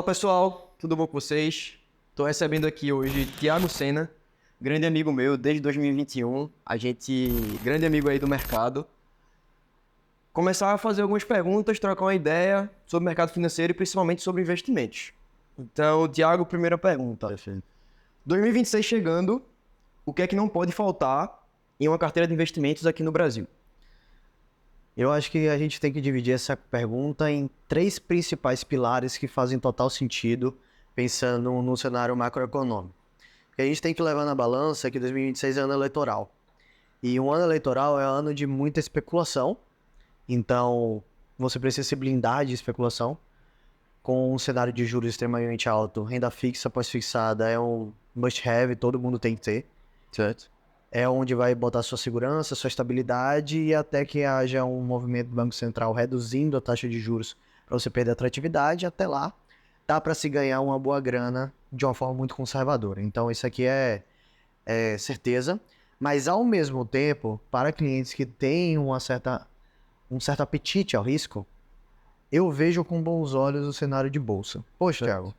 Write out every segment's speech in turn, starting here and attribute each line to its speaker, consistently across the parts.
Speaker 1: pessoal, tudo bom com vocês? Estou recebendo aqui hoje Thiago Sena, grande amigo meu desde 2021, grande amigo aí do mercado. Começar a fazer algumas perguntas, trocar uma ideia sobre o mercado financeiro e principalmente sobre investimentos. Então, Thiago, primeira pergunta.
Speaker 2: Perfeito.
Speaker 1: 2026 chegando, o que é que não pode faltar em uma carteira de investimentos aqui no Brasil?
Speaker 2: Eu acho que a gente tem que dividir essa pergunta em três principais pilares que fazem total sentido pensando no cenário macroeconômico. O que a gente tem que levar na balança é que 2026 é ano eleitoral. E um ano eleitoral é ano de muita especulação. Então, você precisa se blindar de especulação. Com um cenário de juros extremamente alto, renda fixa pós-fixada é um must-have, todo mundo tem que ter.
Speaker 1: Certo.
Speaker 2: É onde vai botar sua segurança, sua estabilidade e até que haja um movimento do Banco Central reduzindo a taxa de juros para você perder a atratividade, até lá dá para se ganhar uma boa grana de uma forma muito conservadora. Então isso aqui é certeza, mas ao mesmo tempo, para clientes que têm um certo apetite ao risco, eu vejo com bons olhos o cenário de bolsa. Poxa, Thiago,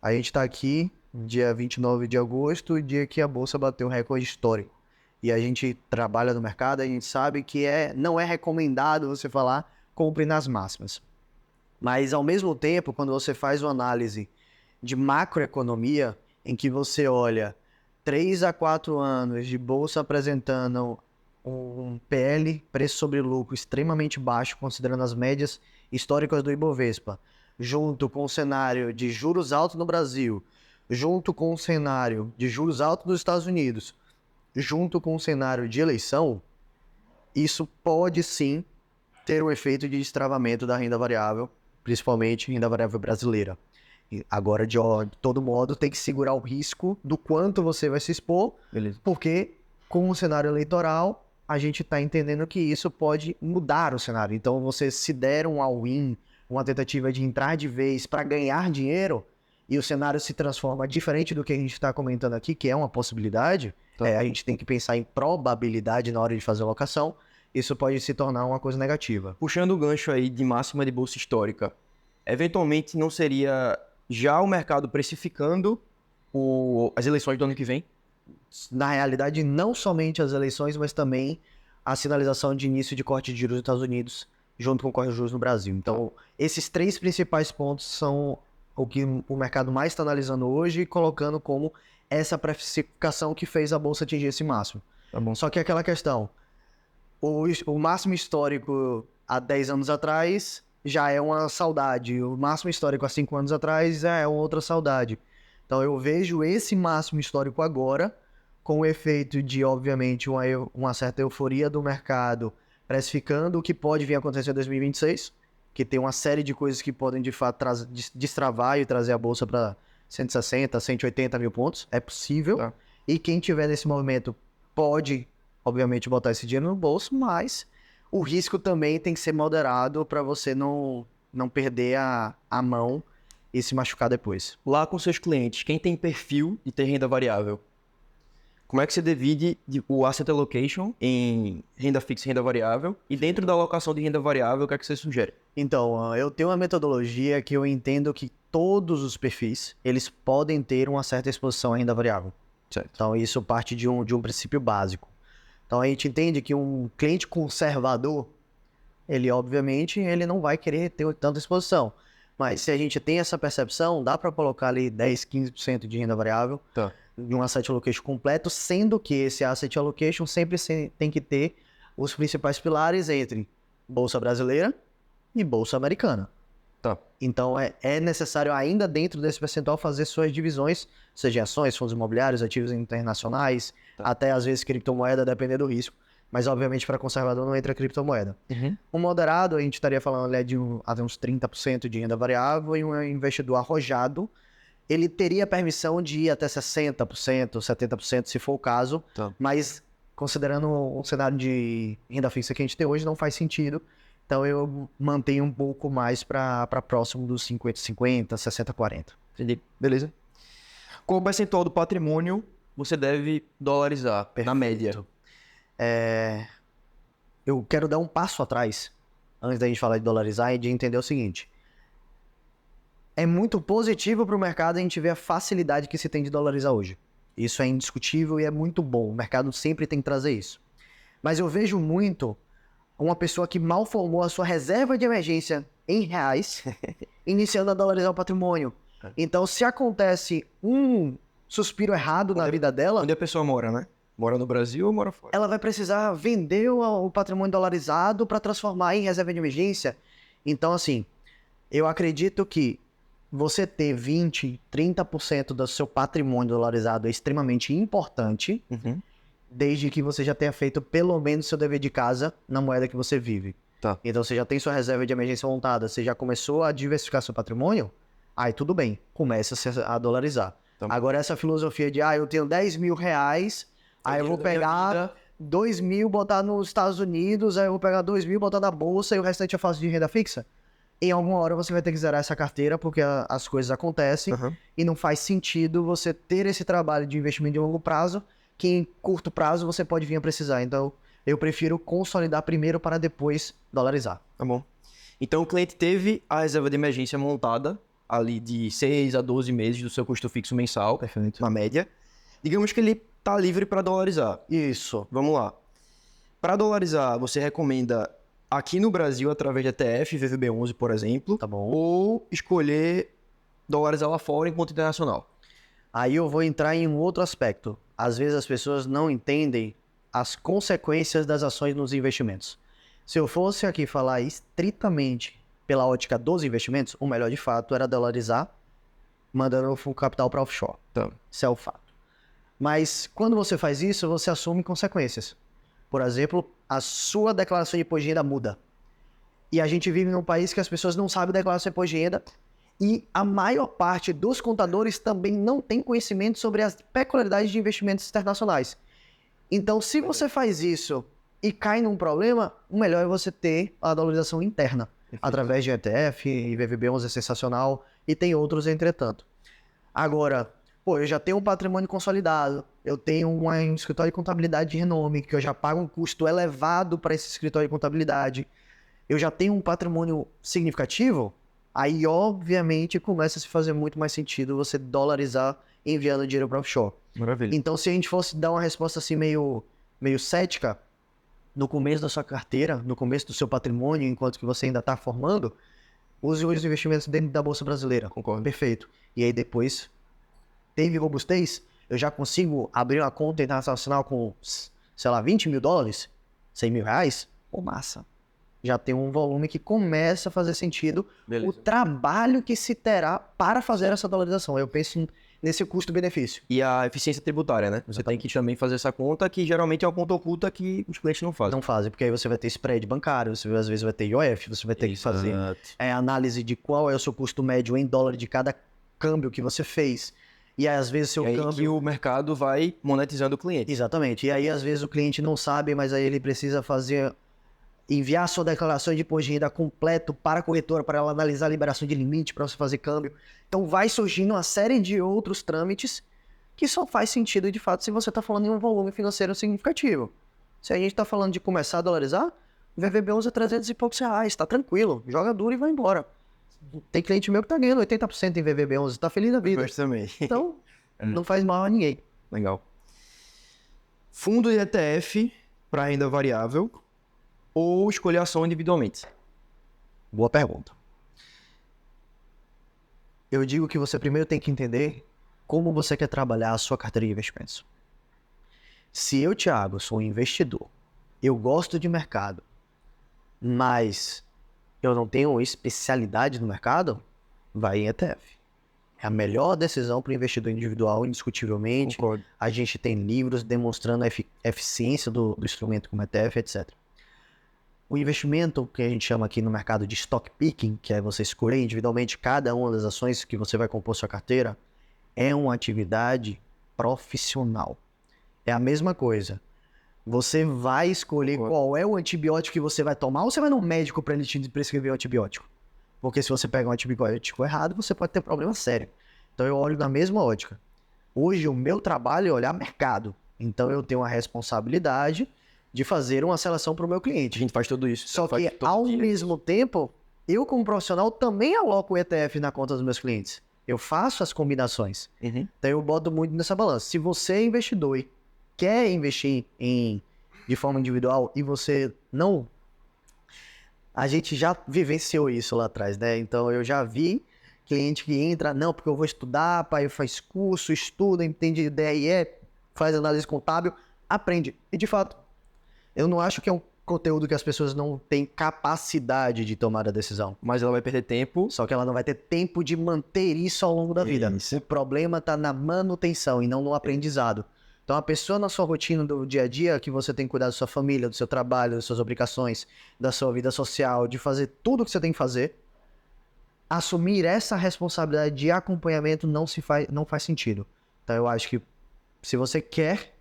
Speaker 2: a gente está aqui dia 29 de agosto, dia que a bolsa bateu recorde histórico. E a gente trabalha no mercado, a gente sabe que não é recomendado você falar compre nas máximas. Mas ao mesmo tempo, quando você faz uma análise de macroeconomia, em que você olha 3 a 4 anos de bolsa apresentando um PL, preço sobre lucro, extremamente baixo, considerando as médias históricas do Ibovespa, junto com o cenário de juros altos no Brasil, junto com o cenário de juros altos nos Estados Unidos, junto com o cenário de eleição, isso pode sim ter um efeito de destravamento da renda variável, principalmente renda variável brasileira. Agora, de todo modo, tem que segurar o risco do quanto você vai se expor,
Speaker 1: Beleza.
Speaker 2: porque com o cenário eleitoral, a gente está entendendo que isso pode mudar o cenário. Então, você se der um all-in, uma tentativa de entrar de vez para ganhar dinheiro, e o cenário se transforma diferente do que a gente está comentando aqui, que é uma possibilidade, a gente tem que pensar em probabilidade na hora de fazer a alocação, isso pode se tornar uma coisa negativa.
Speaker 1: Puxando o gancho aí de máxima de bolsa histórica, eventualmente não seria já o mercado precificando as eleições do ano que vem?
Speaker 2: Na realidade, não somente as eleições, mas também a sinalização de início de corte de juros nos Estados Unidos, junto com o corte de juros no Brasil. Então, esses três principais pontos são o que o mercado mais está analisando hoje e colocando como essa precificação que fez a bolsa atingir esse máximo.
Speaker 1: Tá bom.
Speaker 2: Só que aquela questão, o máximo histórico há 10 anos atrás já é uma saudade, o máximo histórico há 5 anos atrás já é outra saudade. Então eu vejo esse máximo histórico agora com o efeito de, obviamente, uma certa euforia do mercado precificando o que pode vir a acontecer em 2026, que tem uma série de coisas que podem, de fato, destravar e trazer a bolsa para 160, 180 mil pontos. É possível.
Speaker 1: Tá.
Speaker 2: E quem tiver nesse movimento pode, obviamente, botar esse dinheiro no bolso, mas o risco também tem que ser moderado para você não perder a mão e se machucar depois.
Speaker 1: Lá com seus clientes, quem tem perfil de ter renda variável, como é que você divide o asset allocation em renda fixa e renda variável? E dentro da alocação de renda variável, o que é que você sugere?
Speaker 2: Então, eu tenho uma metodologia que eu entendo que todos os perfis, eles podem ter uma certa exposição à renda variável.
Speaker 1: Certo.
Speaker 2: Então, isso parte de um princípio básico. Então, a gente entende que um cliente conservador, ele, obviamente, ele não vai querer ter tanta exposição. Mas se a gente tem essa percepção, dá para colocar ali 10, 15% de renda variável de um asset allocation completo, sendo que esse asset allocation sempre tem que ter os principais pilares entre bolsa brasileira e bolsa americana.
Speaker 1: Tá.
Speaker 2: Então, é necessário ainda dentro desse percentual fazer suas divisões, seja em ações, fundos imobiliários, ativos internacionais, até às vezes criptomoeda, dependendo do risco. Mas, obviamente, para conservador não entra criptomoeda. Um moderado, a gente estaria falando ali de até uns 30% de renda variável, e um investidor arrojado, ele teria permissão de ir até 60%, 70%, se for o caso, mas considerando um cenário de renda fixa que a gente tem hoje, não faz sentido. Então eu mantenho um pouco mais para próximo dos 50-50, 60-40.
Speaker 1: Entendi. Beleza. Qual o percentual do patrimônio você deve dolarizar, na média?
Speaker 2: Eu quero dar um passo atrás, antes da gente falar de dolarizar, e de entender o seguinte. é muito positivo para o mercado a gente ver a facilidade que se tem de dolarizar hoje. Isso é indiscutível e é muito bom. O mercado sempre tem que trazer isso. Mas eu vejo muito uma pessoa que mal formou a sua reserva de emergência em reais, iniciando a dolarizar o patrimônio. Então, se acontece um suspiro errado na vida dela,
Speaker 1: Onde a pessoa mora, né? Mora no Brasil ou mora fora?
Speaker 2: ela vai precisar vender o patrimônio dolarizado para transformar em reserva de emergência. Então, assim, eu acredito que você ter 20, 30% do seu patrimônio dolarizado é extremamente importante, desde que você já tenha feito pelo menos seu dever de casa na moeda que você vive.
Speaker 1: Tá.
Speaker 2: Então, você já tem sua reserva de emergência montada, você já começou a diversificar seu patrimônio, aí tudo bem, começa a dolarizar.
Speaker 1: Tá.
Speaker 2: Agora, essa filosofia de, eu tenho 10 mil reais, aí eu vou pegar 2 mil, botar nos Estados Unidos, aí eu vou pegar 2 mil, botar na bolsa e o restante eu faço de renda fixa. Em alguma hora você vai ter que zerar essa carteira porque as coisas acontecem e não faz sentido você ter esse trabalho de investimento de longo prazo que em curto prazo você pode vir a precisar. Então, eu prefiro consolidar primeiro para depois dolarizar.
Speaker 1: Tá bom. Então, o cliente teve a reserva de emergência montada ali de 6 a 12 meses do seu custo fixo mensal,
Speaker 2: Perfeito.
Speaker 1: na média. Digamos que ele tá livre para dolarizar.
Speaker 2: Isso.
Speaker 1: Vamos lá. Para dolarizar, você recomenda aqui no Brasil através de ETF, VVB11, por exemplo,
Speaker 2: Tá bom.
Speaker 1: ou escolher dolarizar lá fora enquanto internacional?
Speaker 2: Aí eu vou entrar em um outro aspecto. Às vezes as pessoas não entendem as consequências das ações nos investimentos. Se eu fosse aqui falar estritamente pela ótica dos investimentos, o melhor de fato era dolarizar, mandando o capital para offshore.
Speaker 1: Tá.
Speaker 2: Isso é o fato. Mas quando você faz isso, você assume consequências. Por exemplo, a sua declaração de imposto de renda muda. E a gente vive num país que as pessoas não sabem declarar seu imposto de renda e a maior parte dos contadores também não tem conhecimento sobre as peculiaridades de investimentos internacionais. Então, se você faz isso e cai num problema, o melhor é você ter a dolarização interna, através de ETF, e VVB11 é sensacional, e tem outros entretanto. Agora, eu já tenho um patrimônio consolidado, eu tenho um escritório de contabilidade de renome, que eu já pago um custo elevado para esse escritório de contabilidade, eu já tenho um patrimônio significativo, aí obviamente começa a se fazer muito mais sentido você dolarizar enviando dinheiro para offshore.
Speaker 1: Maravilha.
Speaker 2: Então, se a gente fosse dar uma resposta assim meio cética, no começo da sua carteira, no começo do seu patrimônio, enquanto que você ainda está formando, use os investimentos dentro da Bolsa Brasileira.
Speaker 1: Concordo.
Speaker 2: Perfeito. E aí depois, teve robustez, eu já consigo abrir uma conta internacional com, sei lá, 20 mil dólares, 100 mil reais? Massa. Já tem um volume que começa a fazer sentido.
Speaker 1: Beleza.
Speaker 2: O trabalho que se terá para fazer essa dolarização. Eu penso nesse custo-benefício.
Speaker 1: E a eficiência tributária, né? Você tem que também fazer essa conta, que geralmente é uma conta oculta que os clientes não fazem.
Speaker 2: Não fazem, porque aí você vai ter spread bancário, você às vezes vai ter IOF, você vai ter que fazer análise de qual é o seu custo médio em dólar de cada câmbio que você fez. E aí, às vezes, seu
Speaker 1: É aí
Speaker 2: câmbio...
Speaker 1: que o mercado vai monetizando o cliente.
Speaker 2: Exatamente. E aí, às vezes, o cliente não sabe, mas aí ele precisa enviar sua declaração de imposto de renda completo para a corretora, para ela analisar a liberação de limite, para você fazer câmbio. Então, vai surgindo uma série de outros trâmites que só faz sentido, de fato, se você está falando em um volume financeiro significativo. Se a gente está falando de começar a dolarizar, o VVB11 é 300 e poucos reais, tá tranquilo, joga duro e vai embora. Tem cliente meu que tá ganhando 80% em VVB11, tá feliz da vida.
Speaker 1: Mas também.
Speaker 2: Então, não faz mal a ninguém.
Speaker 1: Legal. Fundo de ETF para renda variável ou escolher ação individualmente?
Speaker 2: Boa pergunta. Eu digo que você primeiro tem que entender como você quer trabalhar a sua carteira de investimentos. Se eu, Thiago, sou um investidor, eu gosto de mercado, mas eu não tenho especialidade no mercado, vai em ETF. É a melhor decisão para o investidor individual, indiscutivelmente.
Speaker 1: Concordo.
Speaker 2: A gente tem livros demonstrando a eficiência do instrumento como ETF, etc. O investimento que a gente chama aqui no mercado de stock picking, que é você escolher individualmente cada uma das ações que você vai compor sua carteira, é uma atividade profissional. É a mesma coisa. Você vai escolher qual é o antibiótico que você vai tomar ou você vai no médico para ele te prescrever um antibiótico? Porque se você pega um antibiótico errado, você pode ter problema sério. Então eu olho na mesma ótica. Hoje o meu trabalho é olhar mercado. Então eu tenho a responsabilidade de fazer uma seleção para o meu cliente.
Speaker 1: A gente faz tudo isso.
Speaker 2: Só
Speaker 1: Faz
Speaker 2: que
Speaker 1: todo
Speaker 2: ao
Speaker 1: dia.
Speaker 2: mesmo tempo, eu como profissional também aloco o ETF na conta dos meus clientes. Eu faço as combinações. Então eu boto muito nessa balança. Se você é investidor e quer investir de forma individual e você não... A gente já vivenciou isso lá atrás, né? Então eu já vi cliente que entra, não, porque eu vou estudar, pai, faz curso, estuda, entende DRE, faz análise contábil, aprende. E de fato, eu não acho que é um conteúdo que as pessoas não têm capacidade de tomar a decisão.
Speaker 1: Mas ela vai perder tempo.
Speaker 2: Só que ela não vai ter tempo de manter isso ao longo da vida.
Speaker 1: Isso.
Speaker 2: O problema está na manutenção e não no aprendizado. Então, a pessoa na sua rotina do dia a dia, que você tem que cuidar da sua família, do seu trabalho, das suas obrigações, da sua vida social, de fazer tudo o que você tem que fazer, assumir essa responsabilidade de acompanhamento não faz sentido. Então, eu acho que se você quer,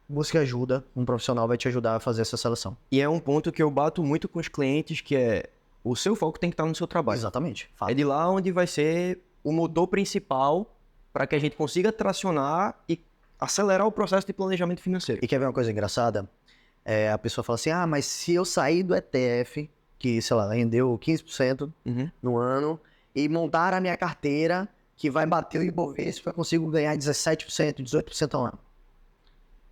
Speaker 2: busque ajuda, um profissional vai te ajudar a fazer essa seleção.
Speaker 1: E é um ponto que eu bato muito com os clientes, que é o seu foco tem que estar no seu trabalho.
Speaker 2: Exatamente.
Speaker 1: É de lá onde vai ser o motor principal para que a gente consiga tracionar e acelerar o processo de planejamento financeiro.
Speaker 2: E quer ver uma coisa engraçada? A pessoa fala assim, mas se eu sair do ETF, que, sei lá, rendeu 15% no ano, e montar a minha carteira, que vai bater o Ibovespa, eu consigo ganhar 17%, 18% ao ano.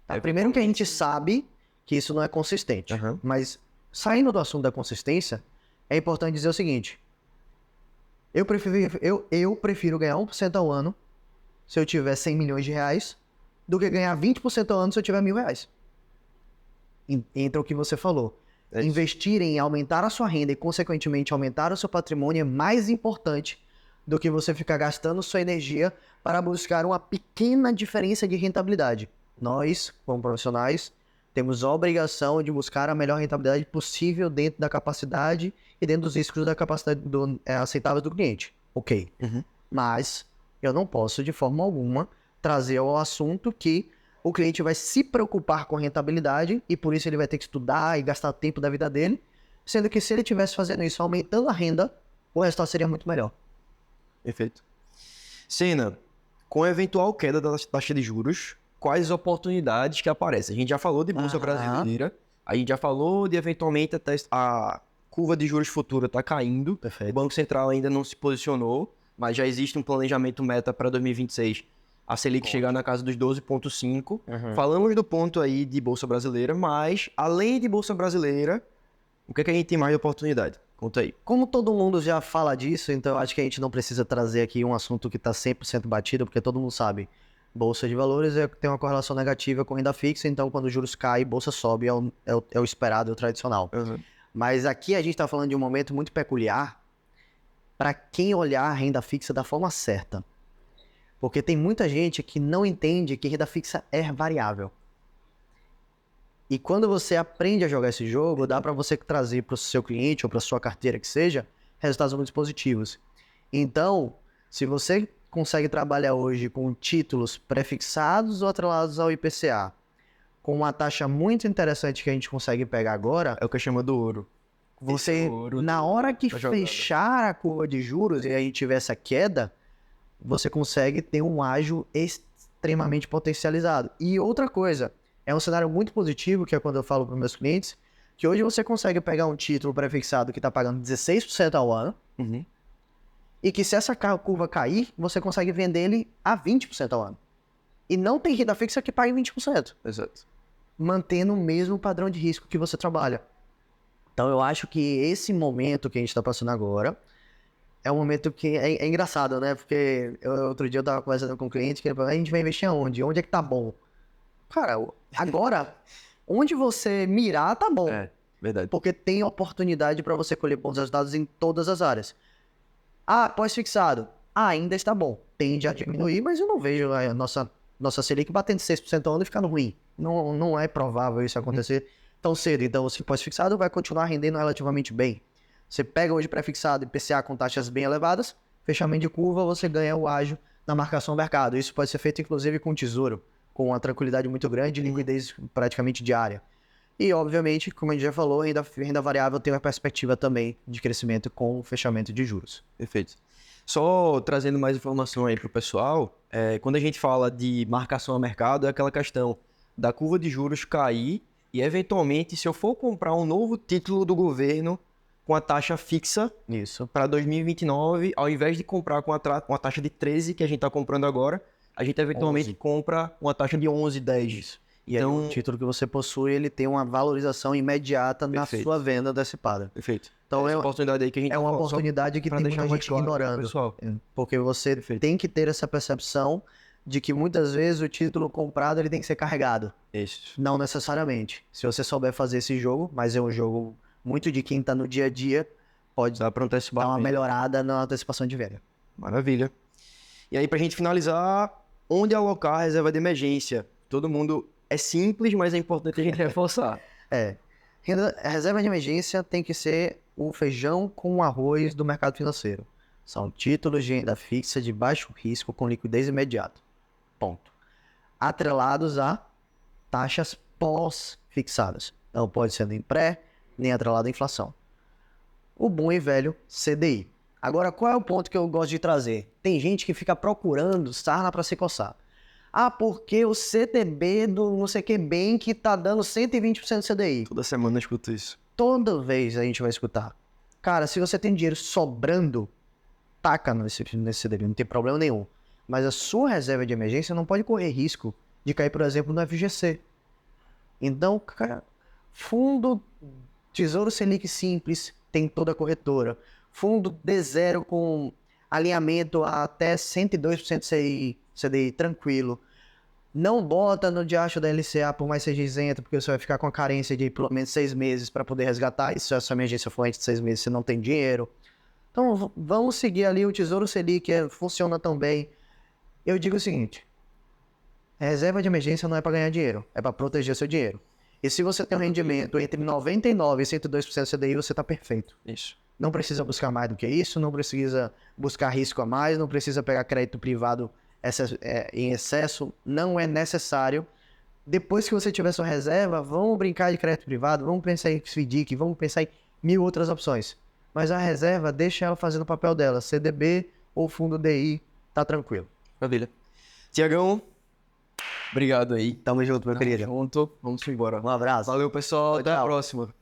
Speaker 2: Tá? Primeiro que a gente sabe que isso não é consistente, mas saindo do assunto da consistência, é importante dizer o seguinte, eu prefiro ganhar 1% ao ano se eu tiver 100 milhões de reais, do que ganhar 20% ao ano se eu tiver R$1.000. Entra o que você falou. Investir em aumentar a sua renda e, consequentemente, aumentar o seu patrimônio é mais importante do que você ficar gastando sua energia para buscar uma pequena diferença de rentabilidade. Nós, como profissionais, temos a obrigação de buscar a melhor rentabilidade possível dentro da capacidade e dentro dos riscos da capacidade aceitável do cliente. Ok. Mas eu não posso, de forma alguma, trazer ao assunto que o cliente vai se preocupar com rentabilidade e por isso ele vai ter que estudar e gastar tempo da vida dele, sendo que se ele estivesse fazendo isso aumentando a renda, o resultado seria muito melhor.
Speaker 1: Perfeito. Senna, com a eventual queda da taxa de juros, quais oportunidades que aparecem? A gente já falou de Bolsa Brasileira, a gente já falou de eventualmente até a curva de juros futura está caindo,
Speaker 2: Perfeito.
Speaker 1: O Banco Central ainda não se posicionou, mas já existe um planejamento meta para 2026, a Selic chegar na casa dos 12,5. Falamos do ponto aí de Bolsa Brasileira, mas além de Bolsa Brasileira, o que é que a gente tem mais de oportunidade? Conta aí.
Speaker 2: Como todo mundo já fala disso, então eu acho que a gente não precisa trazer aqui um assunto que está 100% batido, porque todo mundo sabe. Bolsa de valores tem uma correlação negativa com renda fixa, então quando os juros caem, bolsa sobe, é o esperado, é o tradicional. Mas aqui a gente está falando de um momento muito peculiar para quem olhar a renda fixa da forma certa. Porque tem muita gente que não entende que renda fixa é variável. E quando você aprende a jogar esse jogo, dá para você trazer para o seu cliente ou para a sua carteira que seja, resultados muito positivos. Então, se você consegue trabalhar hoje com títulos prefixados ou atrelados ao IPCA, com uma taxa muito interessante que a gente consegue pegar agora,
Speaker 1: é o que chama do ouro.
Speaker 2: Você, na hora que fechar a curva de juros e aí tiver essa queda, você consegue ter um ágio extremamente potencializado. E outra coisa, é um cenário muito positivo, que é quando eu falo para os meus clientes, que hoje você consegue pegar um título prefixado que está pagando 16% ao ano, e que se essa curva cair, você consegue vender ele a 20% ao ano. E não tem renda fixa que pague 20%.
Speaker 1: Exato.
Speaker 2: Mantendo o mesmo padrão de risco que você trabalha. Então eu acho que esse momento que a gente está passando agora é um momento que é engraçado, né? Porque outro dia eu estava conversando com um cliente que ele falou, a gente vai investir aonde? Onde é que tá bom? Cara, agora, onde você mirar tá bom.
Speaker 1: É, verdade.
Speaker 2: Porque tem oportunidade para você colher bons resultados em todas as áreas. Pós-fixado. Ainda está bom. Tende a diminuir, mas eu não vejo a nossa Selic batendo 6% ao ano e ficando ruim. Não é provável isso acontecer tão cedo. Então, o pós-fixado vai continuar rendendo relativamente bem. Você pega hoje pré-fixado IPCA com taxas bem elevadas, fechamento de curva, você ganha o ágio na marcação do mercado. Isso pode ser feito, inclusive, com tesouro, com uma tranquilidade muito grande e liquidez praticamente diária. E, obviamente, como a gente já falou, renda variável tem uma perspectiva também de crescimento com o fechamento de juros.
Speaker 1: Perfeito. Só trazendo mais informação aí para o pessoal, quando a gente fala de marcação a mercado, é aquela questão da curva de juros cair e, eventualmente, se eu for comprar um novo título do governo com a taxa fixa
Speaker 2: Isso.
Speaker 1: para 2029, ao invés de comprar com uma taxa de 13 que a gente está comprando agora, a gente eventualmente
Speaker 2: 11.
Speaker 1: compra uma taxa de 11, 10.
Speaker 2: E aí
Speaker 1: Então,
Speaker 2: o título que você possui, ele tem uma valorização imediata na
Speaker 1: Perfeito.
Speaker 2: sua venda antecipada.
Speaker 1: perfeito.
Speaker 2: Então
Speaker 1: Essa
Speaker 2: é
Speaker 1: oportunidade aí que a gente
Speaker 2: uma
Speaker 1: falou, só
Speaker 2: oportunidade que
Speaker 1: pra
Speaker 2: tem
Speaker 1: deixar
Speaker 2: muita
Speaker 1: mais
Speaker 2: gente
Speaker 1: claro pro
Speaker 2: ignorando.
Speaker 1: pessoal.
Speaker 2: Porque você
Speaker 1: Perfeito.
Speaker 2: tem que ter essa percepção de que muitas vezes o título comprado ele tem que ser carregado.
Speaker 1: Isso.
Speaker 2: Não necessariamente. Se você souber fazer esse jogo, mas é um jogo muito de quem está no dia a dia, pode
Speaker 1: Dá para antecipar.
Speaker 2: dar uma
Speaker 1: bem.
Speaker 2: melhorada na antecipação de venda.
Speaker 1: Maravilha. E aí, pra gente finalizar, onde alocar a reserva de emergência? Todo mundo... É simples, mas é importante a gente reforçar.
Speaker 2: A reserva de emergência tem que ser o feijão com arroz do mercado financeiro. São títulos de renda fixa de baixo risco com liquidez imediata. Ponto. Atrelados a taxas pós-fixadas. Não pode ser nem pré, nem atrelado à inflação. O bom e velho CDI. Agora, qual é o ponto que eu gosto de trazer? Tem gente que fica procurando sarna para se coçar. Ah, porque o CTB do não sei que Bank tá dando 120% do CDI.
Speaker 1: Toda semana eu escuto isso.
Speaker 2: Toda vez a gente vai escutar. Cara, se você tem dinheiro sobrando, taca nesse CDB, não tem problema nenhum. Mas a sua reserva de emergência não pode correr risco de cair, por exemplo, no FGC. Então, cara, fundo Tesouro Selic simples tem toda a corretora. Fundo D0 com alinhamento a até 102% CDI tranquilo. Não bota no diacho da LCA por mais seja isento, porque você vai ficar com a carência de pelo menos 6 meses para poder resgatar. E se a sua emergência for antes de 6 meses, você não tem dinheiro. Então, vamos seguir ali o Tesouro Selic, que funciona tão bem. Eu digo o seguinte, reserva de emergência não é para ganhar dinheiro, é para proteger seu dinheiro. E se você tem um rendimento entre 99% e 102% CDI, você está perfeito.
Speaker 1: Isso.
Speaker 2: Não precisa buscar mais do que isso, não precisa buscar risco a mais, não precisa pegar crédito privado em excesso, não é necessário. Depois que você tiver sua reserva, vamos brincar de crédito privado, vamos pensar em FDIC, vamos pensar em 1000 outras opções. Mas a reserva, deixa ela fazendo o papel dela, CDB ou fundo DI, tá tranquilo.
Speaker 1: Maravilha. Tiagão, obrigado aí.
Speaker 2: Tamo junto, meu querido.
Speaker 1: Junto. Vamos embora.
Speaker 2: Um abraço.
Speaker 1: Valeu, pessoal. Até a
Speaker 2: Tchau.
Speaker 1: próxima.